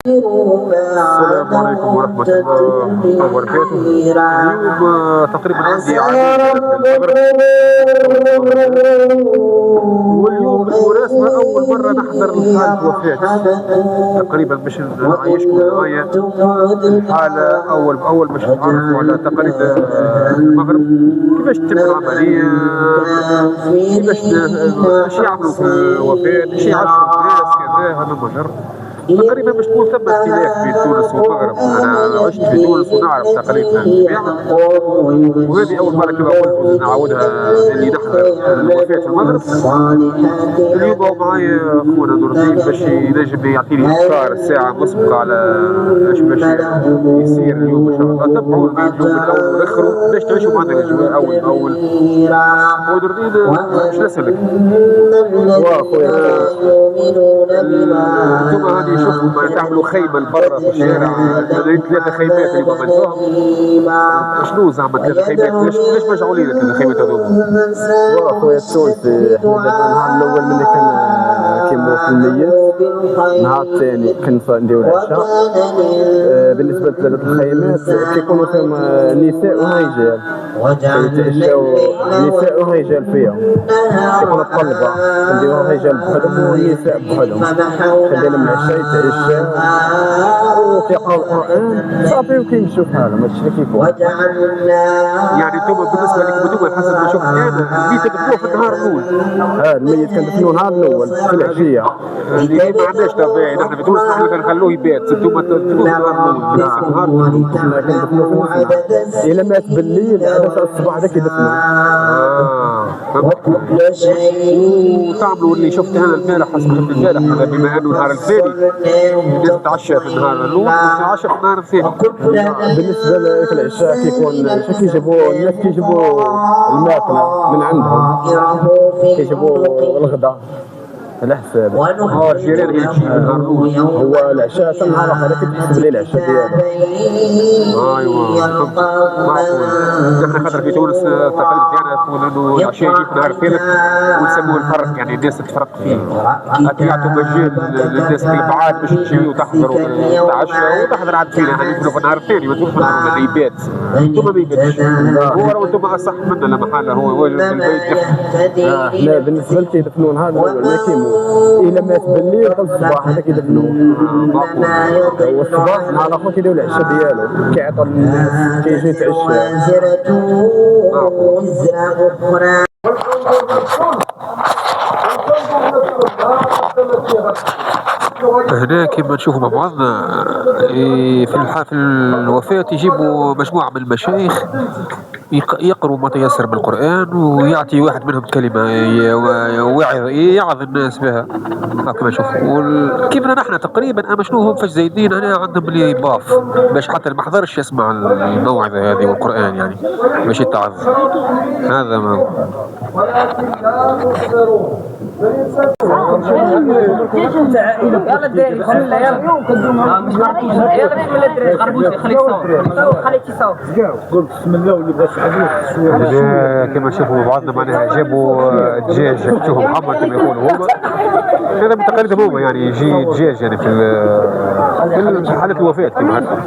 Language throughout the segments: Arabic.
السلام عليكم ورحمة الله وبركاته. اليوم تقريبا عندي عدد من المغرب، واليوم بالمناسبة أول مرة نحضر حالة وفاة. تقريبا باش نعيشكم معايا الحالة أول باش نتعرفوا على تقاليد المغرب، كيفاش تتم العملية، كيفاش اش يعملوا في الوفاة، اش يعيشوا الناس كذا. هذا المجر تقريبا باش تكون ثم اختلاف بين تونس والمغرب. انا عشت في تونس ونعرف تقاليدنا الجميع، وهذه اول مره كما قلت نعاودها اني نحضر الوفاه في المغرب. اليوم معايا اخونا نور الدين باش ينجم يعطيني افكار الساعه مسبقه على اش باش يصير اليوم ان شاء الله. تبعوا الفيديو من الاول والاخر باش تعيشوا معنا الاجواء اول باول. نور الدين باش نسالك واخويا، انتم هذه شوفوا تعملوا خيمه لبرا في الشارع، 3 خيمات اللي عملتوهم. شنو زعما 3 خيمات؟ ليش مجعولين 3 خيمات هذوما؟ واخويا التونسي النهار الاول ملي كان كيموت الميت، النهار الثاني كنديرو العشاء. بالنسبه ل3 الخيمات كيكونوا فيهم نساء ورجال، كيتعشاو نساء ورجال فيهم. كيكونوا الطلبه كنديرو الرجال بوحدهم والنساء بوحدهم، كندير لهم العشاء يتعشاو وكيقراو القران صافي وكيمشيو في حالهم. هادشي اللي كيكون. يعني انتم بالنسبه لكم انتم حسب ما شفت انا الميت دفنوه في النهار الاول. الميت كندفنوه النهار الاول في العشيه. اللي ما عندناش طبيعي، نحن في تونس نحن كنخلوه يبات، انتم تدفنوه في النهار الاول. حنا كندفنوه في النهار. الا مات بالليل هذا الصباح هذاك يدفنوه. وتعملوا اللي شفت انا البارح، حسب شفت البارح انا، بما انه النهار الثاني الناس تتعشى في النهار الاول وتتعشى في النهار الثاني. بالنسبه للعشاء كيكون كيجيبوا الناس كيجيبوا الماكله من عندهم، كيجيبوا الغداء على حساب الجيران اللي تجي النهار الاول. هو العشاء تم النهار الاخر كيتحسب ليه العشاء ديالو. ايوا معقول. نحن خاطر في تونس التقاليد ديالنا تكون انه العشاء يجي في النهار الثالث ونسموه الفرق، يعني الناس تتفرق فيه. يعطوا مجال للناس البعاد باش تجي وتحضر وتتعشى وتحضر عاد فينا. احنا نجيو في النهار الثاني ما تجوش في النهار الاول يبات. انتم ما يباتش، هو راهو انتم اصح منا لا محاله، هو واجب البيت يحضر. لا بالنسبه لك يدفنوا النهار الاول ما كيموت. إلا مات بالليل في الصباح هذاك يدفنوه. والصباح النهار الاخر كيديروا العشاء ديالو، كيعطوا الناس كيجيو يتعشاو. هنا كما نشوفوا مع بعضنا في الوفاة يجيبوا مجموعة من المشايخ يقروا ما تيسر من القرآن، ويعطي واحد منهم كلمة يعظ الناس بها كما نشوفوا. كيفنا نحن تقريبا، اما شنو هم فاش زايدين هنا عندهم اللي باف باش حتى ما حضرش يسمع الموعظة هذه والقرآن، يعني باش يتعظ. هذا ما يلا داري يلا يلا خليك تصور. قلت بسم الله واللي بغى يعرف. كما نشوفوا بعضنا معناها جابوا دجاج شوفوا محمر كما يقولوا هما. هذا من تقاليدهم هما، يعني يجي دجاج يعني في حالة الوفاة كما هكا.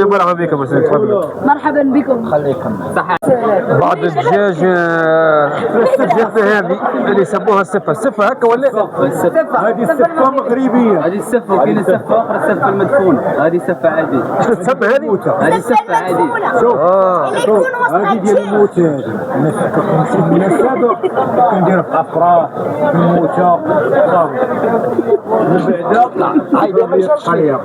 مرحبا بكم. مرحبا بكم. خليكم صحة. بعض الدجاج جاتنا هذه اللي يسموها السفة. السفة هكا ولا؟ السفة هذه السفة مغربية. هذه السفة، وكاين سفة أخرى السفة المدفونة. هذه سفة عادية. شنو السفة هذه؟ هذه سفة عادية. شوف هذه ديال الموت، هذه المناسبة كنديرها في الأفراح في الموتى صافي. من بعد هاي